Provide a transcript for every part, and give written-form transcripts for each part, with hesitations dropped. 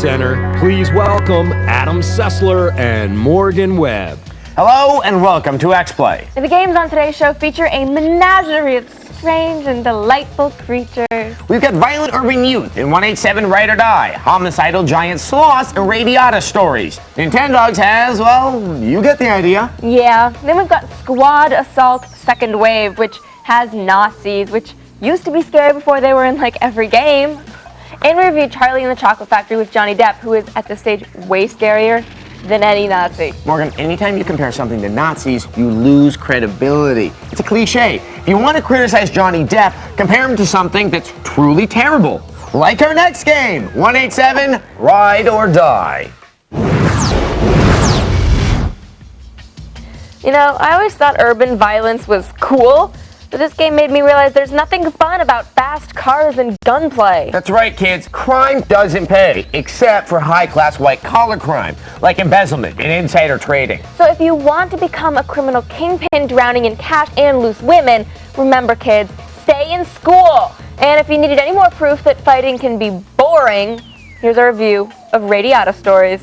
Center, please welcome Adam Sessler and Morgan Webb. Hello and welcome to Xplay. The games on today's show feature a menagerie of strange and delightful creatures. We've got violent urban youth in 187 Ride or Die, homicidal giant sloths, and radiata stories. Nintendogs has, well, you get the idea. Yeah, then we've got Squad Assault Second Wave, which has Nazis, which used to be scary before they were in like every game. And we reviewed Charlie and the Chocolate Factory with Johnny Depp, who is at this stage way scarier than any Nazi. Morgan, anytime you compare something to Nazis, you lose credibility. It's a cliche. If you want to criticize Johnny Depp, compare him to something that's truly terrible. Like our next game, 187 Ride or Die. You know, I always thought urban violence was cool, but this game made me realize there's nothing fun about fast cars and gunplay. That's right, kids. Crime doesn't pay, except for high-class white-collar crime, like embezzlement and insider trading. So if you want to become a criminal kingpin drowning in cash and loose women, remember, kids, stay in school. And if you needed any more proof that fighting can be boring, here's a review of Radiata Stories.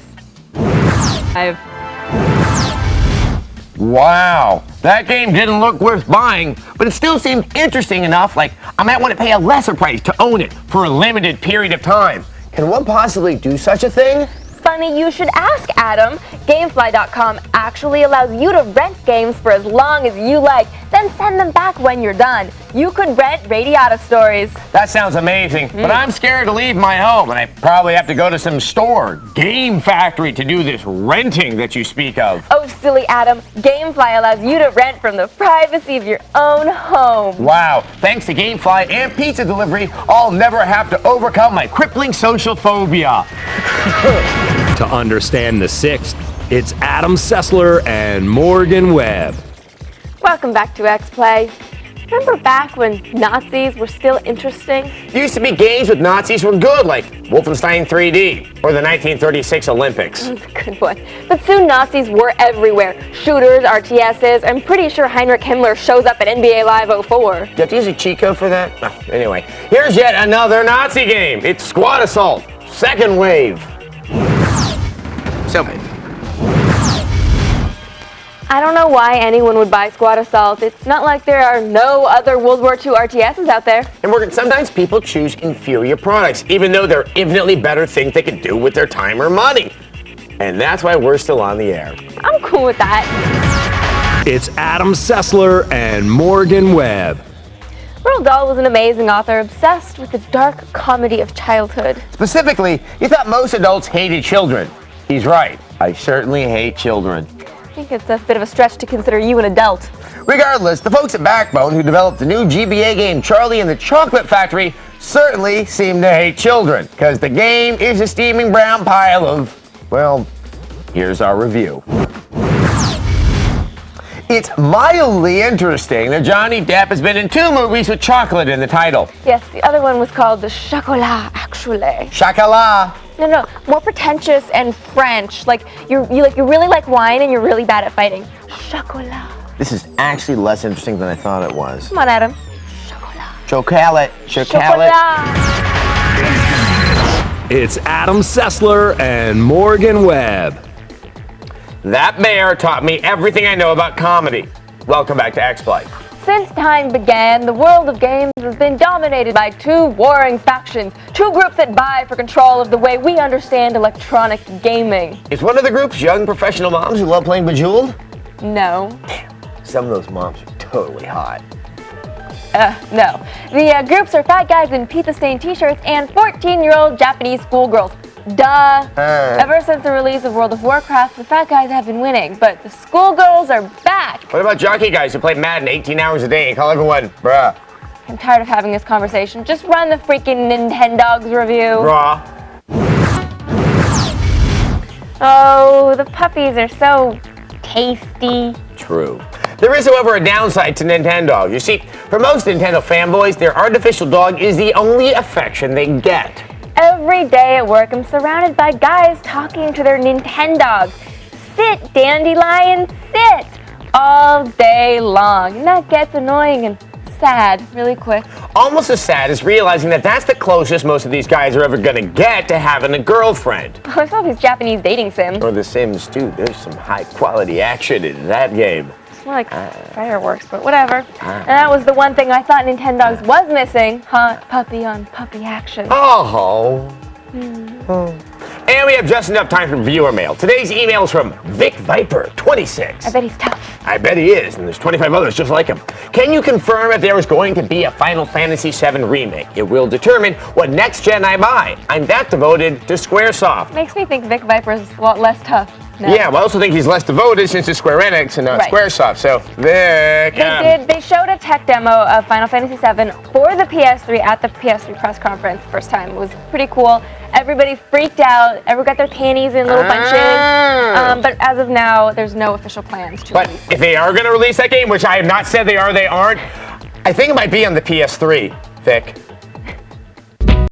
Wow, that game didn't look worth buying, but it still seemed interesting enough, like I might want to pay a lesser price to own it for a limited period of time. Can one possibly do such a thing? Funny you should ask, Adam. Gamefly.com actually allows you to rent games for as long as you like, then send them back when you're done. You could rent Radiata Stories. That sounds amazing, but I'm scared to leave my home, and I probably have to go to some store, Game Factory, to do this renting that you speak of. Oh, silly Adam. Gamefly allows you to rent from the privacy of your own home. Wow, thanks to Gamefly and pizza delivery, I'll never have to overcome my crippling social phobia. To understand the sixth, it's Adam Sessler and Morgan Webb. Welcome back to Xplay. Remember back when Nazis were still interesting? Used to be games with Nazis were good, like Wolfenstein 3D or the 1936 Olympics. That's a good one. But soon Nazis were everywhere. Shooters, RTSs. I'm pretty sure Heinrich Himmler shows up at NBA Live 04. Do you have to use a cheat code for that? Anyway, here's yet another Nazi game. It's Squad Assault Second Wave. So, I don't know why anyone would buy Squad Assault. It's not like there are no other World War II RTSs out there. and Morgan, sometimes people choose inferior products, even though there are infinitely better things they could do with their time or money. And that's why we're still on the air. I'm cool with that. It's Adam Sessler and Morgan Webb. Roald Dahl was an amazing author, obsessed with the dark comedy of childhood. Specifically, he thought most adults hated children. He's right. I certainly hate children. I think it's a bit of a stretch to consider you an adult. Regardless, the folks at Backbone who developed the new GBA game Charlie and the Chocolate Factory certainly seem to hate children, because the game is a steaming brown pile of, well, here's our review. It's mildly interesting that Johnny Depp has been in 2 movies with chocolate in the title. Yes, the other one was called The Chocolat, actually. Chocolat. No, more pretentious and French. Like you really like wine and you're really bad at fighting. Chocolat. This is actually less interesting than I thought it was. Come on, Adam. Chocolat. Chocolate. It's Adam Sessler and Morgan Webb. That bear taught me everything I know about comedy. Welcome back to Xplay. Since time began, the world of games has been dominated by 2 warring factions, 2 groups that vie for control of the way we understand electronic gaming. Is one of the groups young professional moms who love playing Bejeweled? No. Some of those moms are totally hot. No. The groups are fat guys in pizza-stained t-shirts and 14-year-old Japanese schoolgirls. Duh. Ever since the release of World of Warcraft, the fat guys have been winning, but the schoolgirls are back. What about jockey guys who play Madden 18 hours a day and call everyone bruh? I'm tired of having this conversation. Just run the freaking Nintendogs review. Bruh. Oh, the puppies are so tasty. True. There is, however, a downside to Nintendogs. You see, for most Nintendo fanboys, their artificial dog is the only affection they get. Every day at work, I'm surrounded by guys talking to their Nintendogs. Sit, Dandelion, sit! All day long. And that gets annoying and sad really quick. Almost as sad as realizing that that's the closest most of these guys are ever gonna get to having a girlfriend. I saw these Japanese dating sims. Or The Sims 2. There's some high quality action in that game. It's more like fireworks, but whatever. And that was the one thing I thought Nintendogs was missing. Hot puppy on puppy action. Oh. And we have just enough time for viewer mail. Today's email is from Vic Viper 26. I bet he's tough. I bet he is, and there's 25 others just like him. Can you confirm if there is going to be a Final Fantasy VII remake? It will determine what next gen I buy. I'm that devoted to Squaresoft. Makes me think Vic Viper's a lot less tough. No. Yeah, well, I also think he's less devoted since it's Square Enix and not Right. Squaresoft. So, Vic. They showed a tech demo of Final Fantasy VII for the PS3 at the PS3 press conference first time. It was pretty cool. Everybody freaked out. Everyone got their panties in little bunches. But as of now, there's no official plans to But release it. if they are going to release that game, which I have not said they are, they aren't, I think it might be on the PS3, Vic.